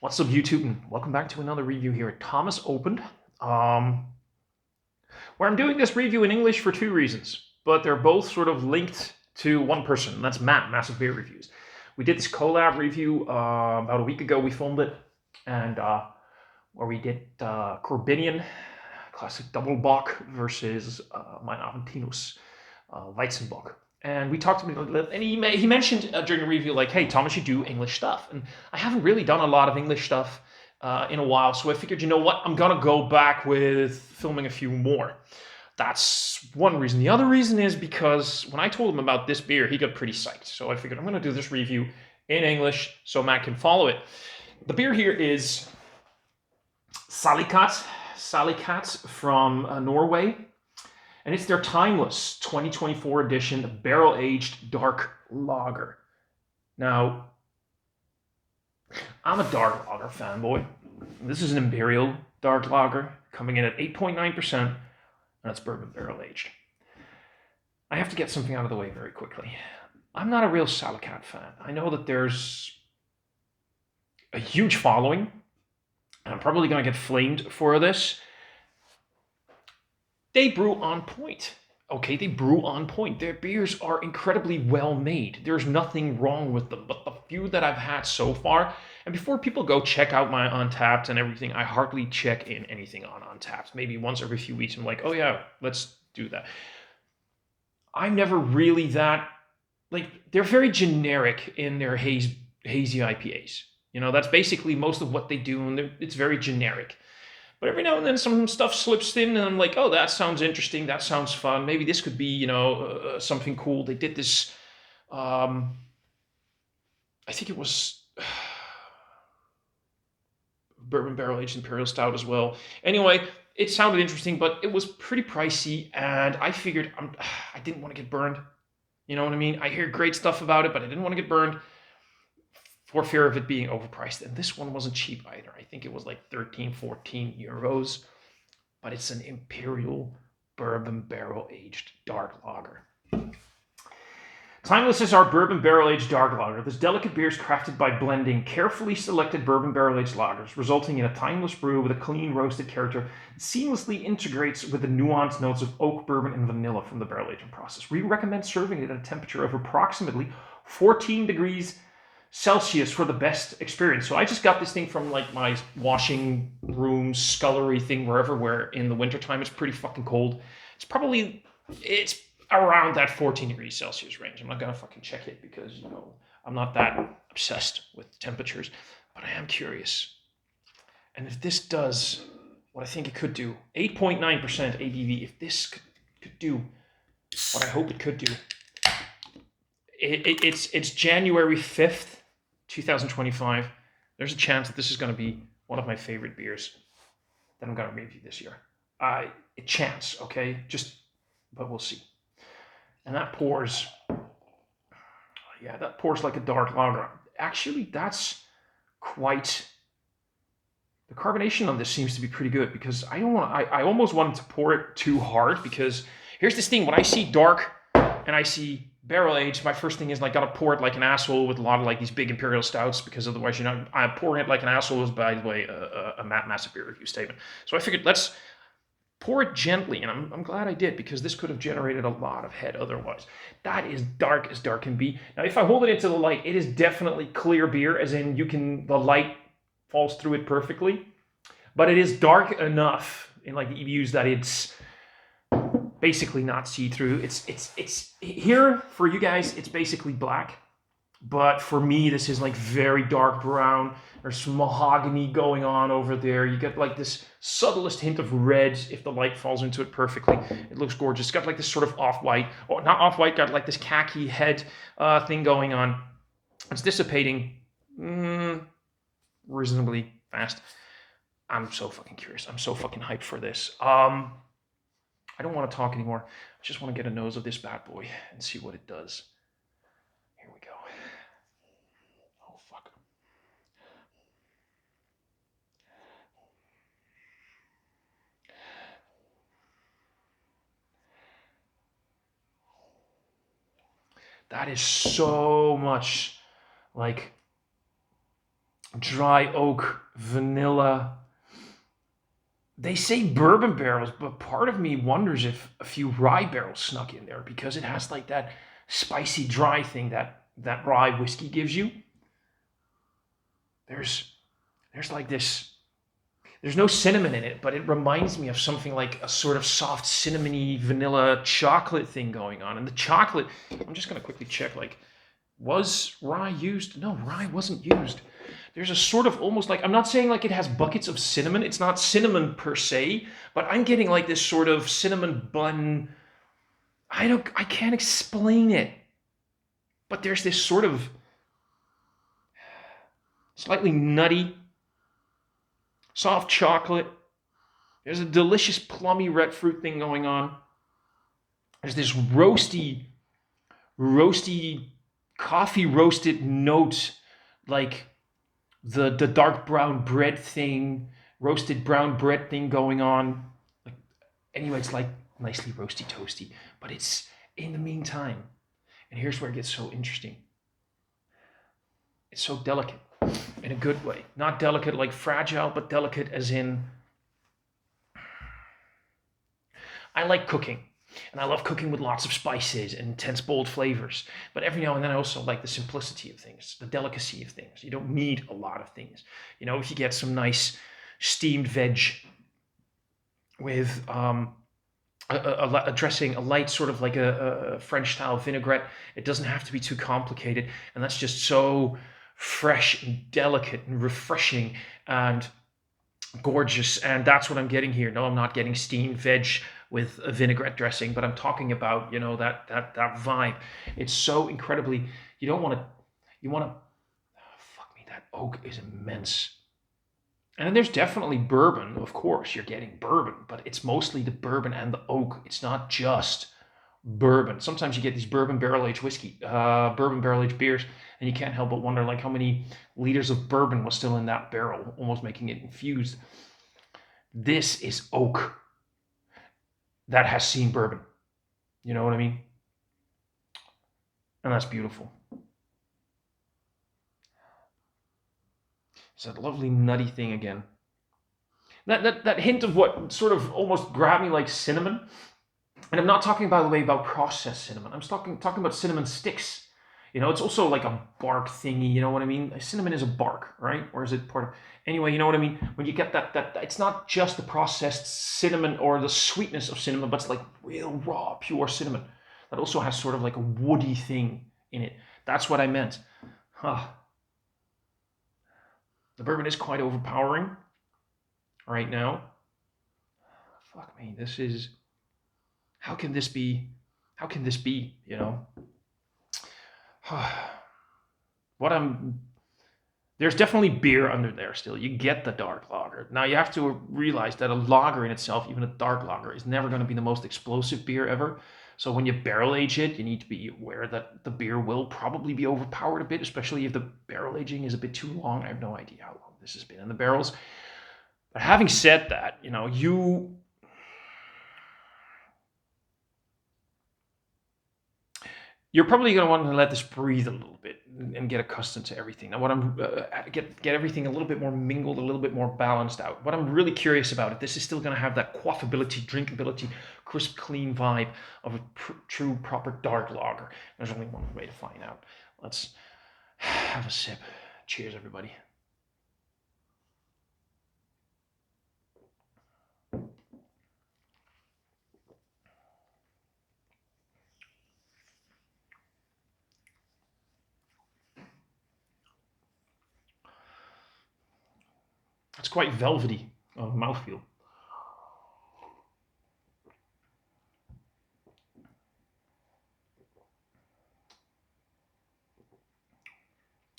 What's up, YouTube, and welcome back to another review here at Thomas Opent, um, where I'm doing this review in English for two reasons, but they're both sort of linked to one person, and that's Matt, Massive Beer Reviews. We did this collab review about a week ago. We filmed it, and where we did Corbinian Classic Double Bock versus Mein Aventinus Weizenbock. And we talked to him, and he mentioned during the review, like, hey, Thomas, you do English stuff. And I haven't really done a lot of English stuff in a while, so I figured, you know what, I'm going to go back with filming a few more. That's one reason. The other reason is because when I told him about this beer, he got pretty psyched. So I figured I'm going to do this review in English so Matt can follow it. The beer here is Salikatt from Norway. And it's their timeless 2024 edition barrel-aged dark lager. Now, I'm a dark lager fanboy. This is an imperial dark lager coming in at 8.9%, and it's bourbon barrel-aged. I have to get something out of the way very quickly. I'm not a real Salikatt fan. I know that there's a huge following, and I'm probably going to get flamed for this. They brew on point. Okay, they brew on point. Their beers are incredibly well made. There's nothing wrong with them, but the few that I've had so far, and before people go check out my Untapped and everything, I hardly check in anything on Untapped. Maybe once every few weeks, I'm like, oh yeah, let's do that. I'm never really that, like, they're very generic in their hazy IPAs. You know, that's basically most of what they do, and it's very generic. But every now and then some stuff slips in, and I'm like, oh, that sounds interesting. That sounds fun. Maybe this could be, you know, something cool. They did this, I think it was bourbon barrel-aged imperial stout as well. Anyway, it sounded interesting, but it was pretty pricey, and I figured I didn't want to get burned. You know what I mean? I hear great stuff about it, but I didn't want to get burned for fear of it being overpriced. And this one wasn't cheap either. I think it was like 13, 14 euros, but it's an imperial bourbon barrel-aged dark lager. Timeless is our bourbon barrel-aged dark lager. This delicate beer is crafted by blending carefully selected bourbon barrel-aged lagers, resulting in a timeless brew with a clean roasted character that seamlessly integrates with the nuanced notes of oak, bourbon, and vanilla from the barrel aging process. We recommend serving it at a temperature of approximately 14 degrees Celsius for the best experience. So I just got this thing from like my washing room scullery thing, where in the wintertime it's pretty fucking cold. It's around that 14 degrees Celsius range. I'm not gonna fucking check it because, you know, I'm not that obsessed with temperatures, but I am curious. And if this does what I think it could do, 8.9% ABV, if this could do what I hope it could do, it's January 5th, 2025. There's a chance that this is going to be one of my favorite beers that I'm going to review this year. A chance, okay? But we'll see. And that pours like a dark lager. Actually, that's quite, the carbonation on this seems to be pretty good, because I almost wanted to pour it too hard, because here's this thing, when I see dark and I see barrel aged, my first thing is like, gotta pour it like an asshole with a lot of like these big imperial stouts, because otherwise, you know, I'm pouring it like an asshole is, by the way, a Massive Beer Review statement. So I figured, let's pour it gently, and I'm glad I did, because this could have generated a lot of head otherwise. That is dark as dark can be. Now, if I hold it into the light, it is definitely clear beer, as in the light falls through it perfectly, but it is dark enough in like the EVUs that it's basically not see-through. It's here for you guys, it's basically black, but for me this is like very dark brown. There's some mahogany going on over there. You get like this subtlest hint of red if the light falls into it perfectly. It looks gorgeous. It's got like this sort of off-white, or not off-white, got like this khaki head thing going on. It's dissipating reasonably fast. I'm so fucking curious. I'm so fucking hyped for this. I don't want to talk anymore. I just want to get a nose of this bad boy and see what it does. Here we go. Oh, fuck. That is so much like dry oak, vanilla. They say bourbon barrels, but part of me wonders if a few rye barrels snuck in there because it has like that spicy dry thing that rye whiskey gives you. There's there's like this. There's no cinnamon in it, but it reminds me of something like a sort of soft cinnamony vanilla chocolate thing going on. And the chocolate, I'm just gonna quickly check. Like, was rye used? No, rye wasn't used. There's a sort of almost like, I'm not saying like it has buckets of cinnamon. It's not cinnamon per se, but I'm getting like this sort of cinnamon bun. I can't explain it, but there's this sort of slightly nutty, soft chocolate. There's a delicious plummy red fruit thing going on. There's this roasty, coffee roasted note, like the dark brown bread thing, roasted brown bread thing going on. Like, anyway, it's like nicely roasty toasty, but it's in the meantime. And here's where it gets so interesting. It's so delicate in a good way. Not delicate like fragile, but delicate as in I like cooking. And I love cooking with lots of spices and intense, bold flavors. But every now and then I also like the simplicity of things, the delicacy of things. You don't need a lot of things. You know, if you get some nice steamed veg with a dressing, a light sort of like a French style vinaigrette, it doesn't have to be too complicated. And that's just so fresh and delicate and refreshing and gorgeous. And that's what I'm getting here. No, I'm not getting steamed veg with a vinaigrette dressing, but I'm talking about, you know, that vibe. It's so incredibly, you don't want to, you want to, fuck me, that oak is immense. And then there's definitely bourbon, of course, you're getting bourbon, but it's mostly the bourbon and the oak. It's not just bourbon. Sometimes you get these bourbon barrel-aged whiskey, bourbon barrel-aged beers, and you can't help but wonder like how many liters of bourbon was still in that barrel, almost making it infused. This is oak that has seen bourbon. You know what I mean? And that's beautiful. It's that lovely nutty thing again. That hint of what sort of almost grabbed me like cinnamon. And I'm not talking, by the way, about processed cinnamon. I'm talking about cinnamon sticks. You know, it's also like a bark thingy. You know what I mean? Cinnamon is a bark, right? Or is it part of? Anyway, you know what I mean? When you get that it's not just the processed cinnamon or the sweetness of cinnamon, but it's like real raw, pure cinnamon. That also has sort of like a woody thing in it. That's what I meant. Huh. The bourbon is quite overpowering right now. Fuck me, this is... How can this be? How can this be, you know? There's definitely beer under there still. You get the dark lager. Now you have to realize that a lager in itself, even a dark lager, is never going to be the most explosive beer ever. So when you barrel age it, you need to be aware that the beer will probably be overpowered a bit, especially if the barrel aging is a bit too long. I have no idea how long this has been in the barrels. But having said that, you know, you're probably going to want to let this breathe a little bit and get accustomed to everything. Now, what I'm get everything a little bit more mingled, a little bit more balanced out. What I'm really curious about, if this is still going to have that quaffability, drinkability, crisp, clean vibe of a true, proper dark lager. There's only one way to find out. Let's have a sip. Cheers, everybody. It's quite velvety mouthfeel.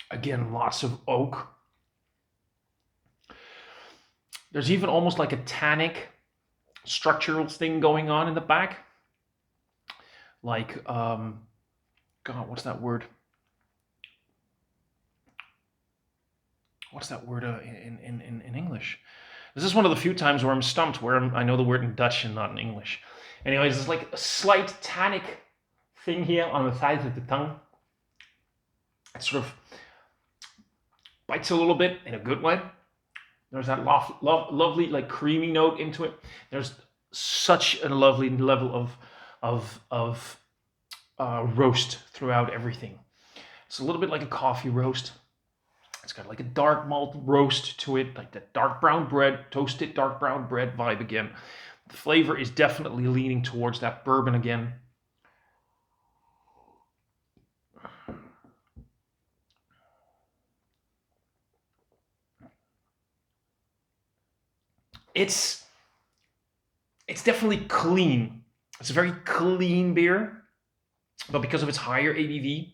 Again, lots of oak. There's even almost like a tannic structural thing going on in the back. Like, God, what's that word? What's that word in English? This is one of the few times where I'm stumped, where I know the word in Dutch and not in English. Anyways, there's like a slight tannic thing here on the sides of the tongue. It's sort of bites a little bit in a good way. There's that lovely like creamy note into it. There's such a lovely level of roast throughout everything. It's a little bit like a coffee roast. It's got like a dark malt roast to it, like that dark brown bread, toasted dark brown bread vibe again. The flavor is definitely leaning towards that bourbon again. It's definitely clean. It's a very clean beer, but because of its higher ABV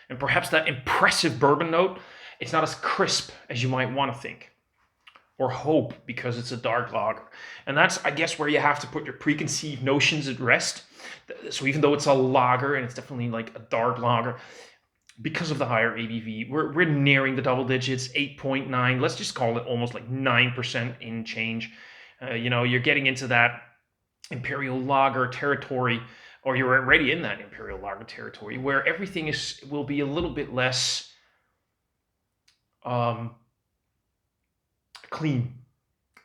and perhaps that impressive bourbon note, it's not as crisp as you might want to think or hope because it's a dark lager. And that's, I guess, where you have to put your preconceived notions at rest. So even though it's a lager and it's definitely like a dark lager, because of the higher ABV, we're nearing the double digits, 8.9. Let's just call it almost like 9% in change. You're getting into that imperial lager territory, or you're already in that imperial lager territory, where everything will be a little bit less clean.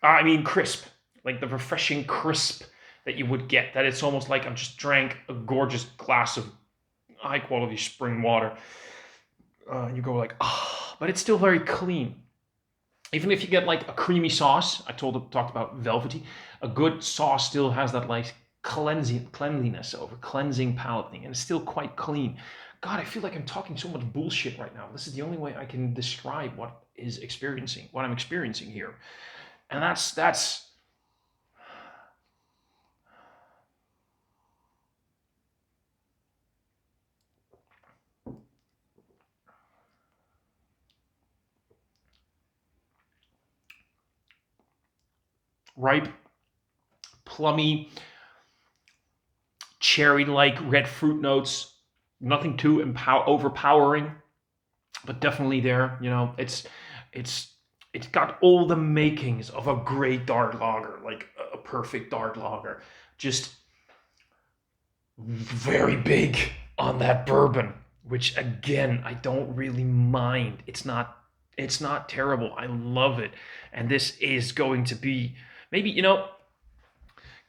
I mean crisp, like the refreshing crisp that you would get. That it's almost like I just drank a gorgeous glass of high quality spring water. You go like, ah, but it's still very clean. Even if you get like a creamy sauce, talked about velvety, a good sauce still has that like cleanliness over cleansing palate thing, and it's still quite clean. God, I feel like I'm talking so much bullshit right now. This is the only way I can describe what I'm experiencing here, and that's ripe, plummy, cherry-like red fruit notes. Nothing too overpowering, but definitely there. It's got all the makings of a great dark lager, like a perfect dark lager. Just very big on that bourbon, which again I don't really mind. It's not terrible. I love it, and this is going to be maybe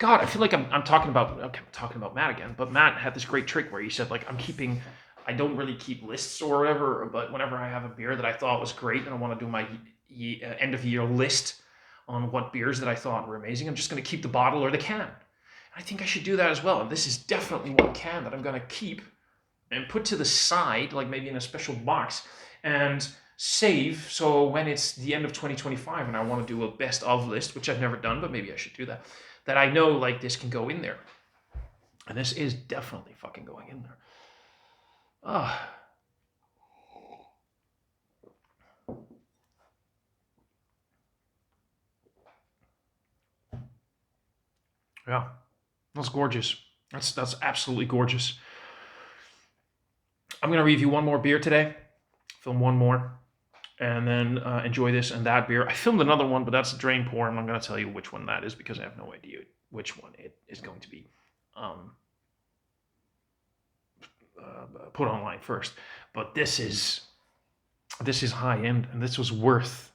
God, I feel like I'm talking about Matt again, but Matt had this great trick where he said like I don't really keep lists or whatever, but whenever I have a beer that I thought was great and I want to do my end of year list on what beers that I thought were amazing, I'm just going to keep the bottle or the can. I think I should do that as well. And this is definitely one can that I'm going to keep and put to the side, like maybe in a special box, and save. So when it's the end of 2025 and I want to do a best of list, which I've never done, but maybe I should do that I know like this can go in there. And this is definitely fucking going in there. Ah. Yeah. That's gorgeous. That's absolutely gorgeous. I'm going to review one more beer today. Film one more. And then enjoy this and that beer. I filmed another one, but that's a drain pour. I'm not going to tell you which one that is because I have no idea which one it is going to be put online first. But this is high end, and this was worth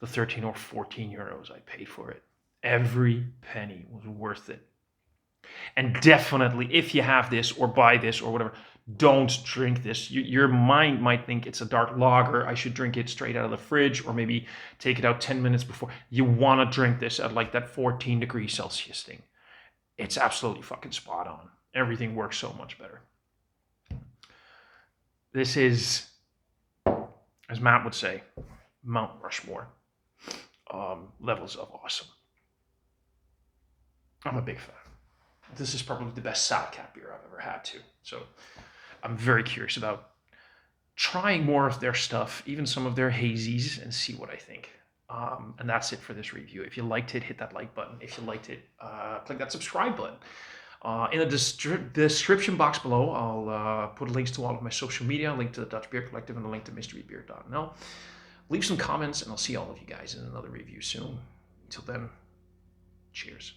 the 13 or 14 euros I paid for it. Every penny was worth it. And definitely, if you have this or buy this or whatever, don't drink this. Your mind might think it's a dark lager. I should drink it straight out of the fridge or maybe take it out 10 minutes before. You want to drink this at like that 14 degrees Celsius thing. It's absolutely fucking spot on. Everything works so much better. This is, as Matt would say, Mount Rushmore levels of awesome. I'm a big fan. This is probably the best Salikatt beer I've ever had too. So I'm very curious about trying more of their stuff, even some of their hazies, and see what I think. And that's it for this review. If you liked it, hit that like button. If you liked it, click that subscribe button. In the description box below, I'll put links to all of my social media, a link to the Dutch Beer Collective, and a link to mysterybeer.nl. Leave some comments, and I'll see all of you guys in another review soon. Until then, cheers.